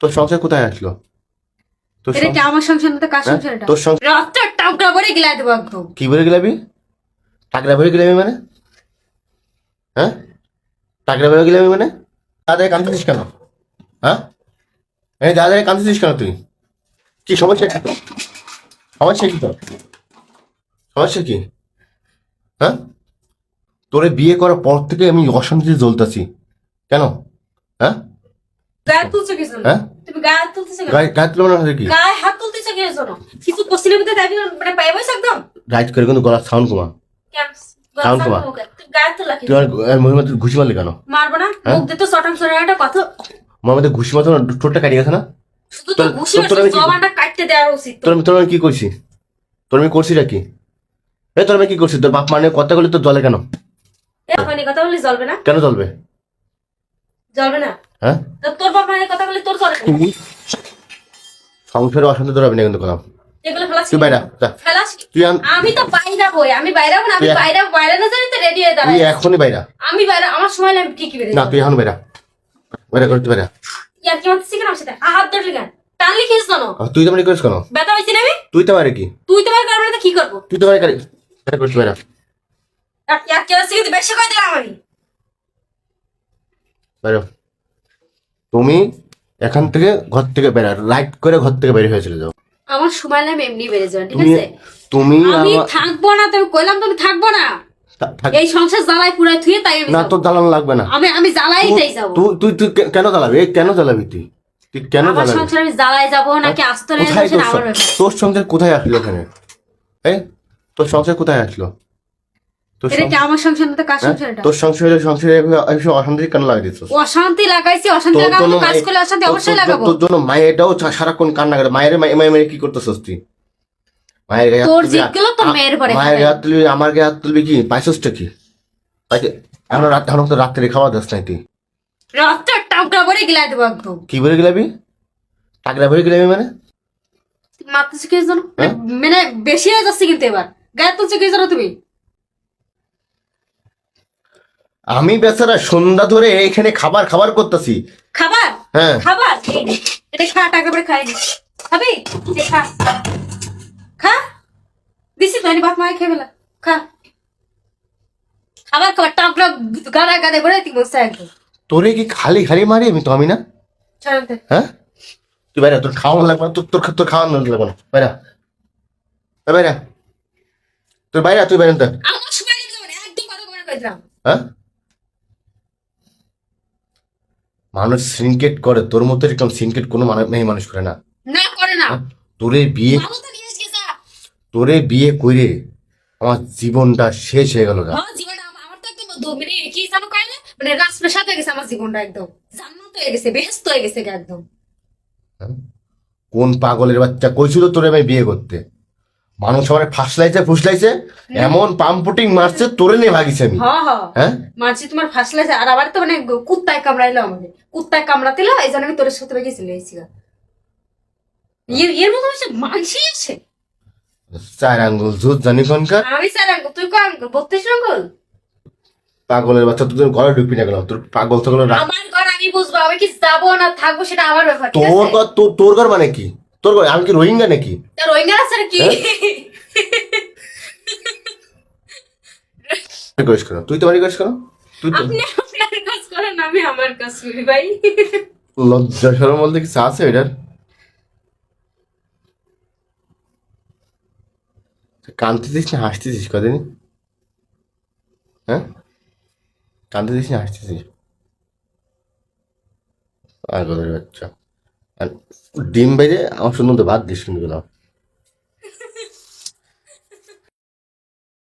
তোর সংসার কোথায় আসলো? তোর এটা কি আমার সংসার না? তো কার সংসার এটা? তোর সংসার রক্ত টাকা ভরে গিলাই দেবো একদম। কি বলে গেলাবি? টাকরা ভরে গেলাবি মানে? হ্যাঁ, টাকরা ভরে গেলাবি মানে? দাদা কাঁদতেছিস কেন? হ্যাঁ, এই দাদা কাঁদতেছিস কেন তুই? কি সমস্যা কি তোর? সমস্যা কি তোর? সমস্যা কি? হ্যাঁ, তোরে বিয়ে করার পর থেকে আমি অশান্তিতে জ্বলতাছি কেন? হ্যাঁ, গায়ে তুলছো কিছু না? হ্যাঁ, তুমি গায়ে হাত তুলতেছো কেন? গায়ে তুলো না কি? গায়ে হাত তুলতেছো কেন শোনো? কিছু কোশ্চেনের ভিতরে তাই মানে পাই বসে একদম। রাইট করে কিন্তু গলার সাউন্ড কমা। কেন? সাউন্ড কমা। তুই গায়ে তুলা কি? তুই আমার মুখের মধ্যে ঘুষি মারলি কেন? মারবো না, হ্যাঁ? মুখ দিয়ে তো চটাং চটাং একটা কথা। আমার মধ্যে ঘুষি মারতো না, ঠোঁটটা কাটি গেছে না? শুধু তো ঘুষি মারছিস, জবানটা কাটতে দেওয়া উচিত তো। তোর আমি কি করছি? তোর আমি করছি নাকি? তোর আমি কি করছি? তোর বাপ মানে কথা বলে তোর জলে কেন? এখন এই কথা বললে জ্বলবে না? কেন জ্বলবে? জ্বলবে না? হ্যাঁ, তো তোর বাপ মায়ের কথা বললে তোর জ্বলে কেন? তুই সংসারে অশান্তি তোর হবে না কিন্তু কলাম। এগুলো ফেলাস তুই বাইরা যা। ফেলাস। তুই আমি তো বাইরা হই, আমি বাইরা হব না, আমি বাইরা বাইরে না জানি তো রেডি হয়ে তুই দাঁড়াই। এখনই বাইরা। আমি বাইরা, আমার সময় লাগে আমি ঠিকই বেরিয়ে না, যাবো। তুই এখন বাইরা। বাইরা করতে বাইরা। ইয়ার কি মারছিস কেন আমার সাথে? হাত ধরলি কেন? টানলি কি জানো? তুই তো মানে করিস কেন? ব্যথা হয়েছে না? আমি তুই তো বাইরে কি? তুই তোমার কারণে তো কি করবো? তুই তো বাইরে বাইরে করতে বাইরা। ইয়ার কি মারছিস কিন্তু বেশি করে দিলাম আমি। বাইরে। তুমি এখান থেকে ঘর থেকে বেরা, রাইট করে ঘর থেকে বের হয়ে চলে যাও। আমার সময় লাগে আমি এমনি বেরিয়ে যাবো, ঠিক তুমি আছে? তুমি আমি আমার- থাকবো না, তুমি কইলাম তুমি থাকবো না। থাক- এই সংসার জ্বালাই পুরাই থুয়ে তাই আমি না, যাবো। তোর জ্বালানো লাগবে না। আমি জ্বালাই তাই যাবো। তুই তুই তুই কেন জ্বালাবি? কেন জ্বালাবি তুই? তুই কেন আমার জ্বালাবি? সংসার আমি জ্বালাই যাবো নাকি আস্ত রয়ে কোথায় যাচ্ছে তোর না আমার ব্যাপার। তোর সংসার কোথায় আসলো এখানে? তোর সংসার কোথায় আসলো? তোর এটা কি আমার সংসার না? তো কার হ্যাঁ? সংসার এটা? তোর সংসারে অশান্তি কেন লাগিয়ে দিচ্ছিস? অশান্তি লাগাইছি, অশান্তি লাগাবো তো, কাজ করলে অশান্তি অবশ্যই লাগাবো। তোর জন্য মায়েরটাও সারাক্ষণ কান্না করে। মায়ের মায়ের কি করতেছিস তুই? মায়ের গায়ে হাত তোর তুলবি? জিজ্ঞেলো তো মেয়ের পরে মায়ের গায়ে হাত তুলবি, আমার গায়ে হাত তুলবি কি? পাইছসটা কি? এখন তো রাত্রে খাওয়া দাস নাই তুই। রক্ত টাকা ভরে গিলাই দেবো একদম। কি বলে গেলাবি? টাকরা ভরে গেলাবি মানে? মারতেছি কি জানো? হ্যাঁ? মানে বেশি হয়ে যাচ্ছে কিন্তু এবার। গায়ে তুলছে কি জানো তুমি? আমি বেচারা সন্ধ্যা ধরে এখানে খাবার খাবার করতেছি। খাবার? হ্যাঁ, খাবার এই নে, এটা খা, টাকা করে খাই নি। খাবি? এই খা, খা। দিছি তো, ভাত মায় খেয়ে ফেলা। খা খাবার, খাবার টাকা গাদা গাদা করে তুই বসে একদম। তোরে কি খালি খালি মারি আমি? তো আমি না। ছাড়তে হ্যাঁ, তুই বাইরে। তোর খাওয়ানো লাগবে না, তোর খাওয়ানো লাগবে না। বাইরা বাইরা, তোর বাইরে, তুই বাইরে তো। আমার সময় লেগে যাবে না, একদম কথা করে কই দিলাম। হ্যাঁ, মানুষ সিনকেট করে, তোর মতো এরকম সিনকেট কোনো মেয়ে মানুষ করে না। না করে না। হ্যাঁ? তোরে বিয়ে ভালো তো নিয়ে এসে যা। তোরে বিয়ে করে আমার জীবনটা শেষ হয়ে গেল। হ্যাঁ, জীবনটা আমার তো একদম মানে কি জানো কইলে, মানে রাজপ্রাসাদ হয়ে গেছে আমার জীবনটা, একদম জান্নাত হয়ে গেছে, বেহেশত হয়ে গেছে একদম। কোন পাগলের বাচ্চা কইছিল তোরে আমি বিয়ে করতে? মানুষ আমার ফুসলাইছে, এমন পাম্পুটিং মারছে, তোরে নিয়ে ভাগিছে আমি। হ্যাঁ, মারছি তোমার ফাঁসলাইছে, আর আবার তো মানে কুত্তায় কামড়াইলো আমাকে, কুত্তায় কামড়াতিল, এই জন্য আমি তোর সাথে গেছিল এসেছিল। এর মতো হচ্ছে মানসি আছে। 4 আঙ্গুল জুত জানি কোনকার। আমি স্যার আঙ্গুল, তুই কো আঙ্গুল? 32 আঙ্গুল। পাগলের বাচ্চা, তুই ঘরে ঢুকবি না কেন? তোর পাগল তো আমার ঘর আমি বুঝবো, আমি কি যাবো না থাকবো সেটা আমার ব্যাপার, ঠিক তোর আছে? ঘর, তোর ঘর মানে কি? তোর ঘর আমি কি রোহিঙ্গা নাকি? তার রোহিঙ্গা আছে কি? করিস কেন? তুই তো বাড়ি করিস কেন? তুই তো আপনি আপনার কাজ করেন, আমি আমার কাজ করি ভাই। লজ্জা শরম বলতে কিছু আছে এটার? কাঁদতেছিস না হাসতেছিস কদিন? হ্যাঁ, কাঁদতেছিস না হাসতেছিস? পাগলের বাচ্চা। আর ডিম বাইরে আমার সুন্দর ভাত দিস কিন্তু গেলাম।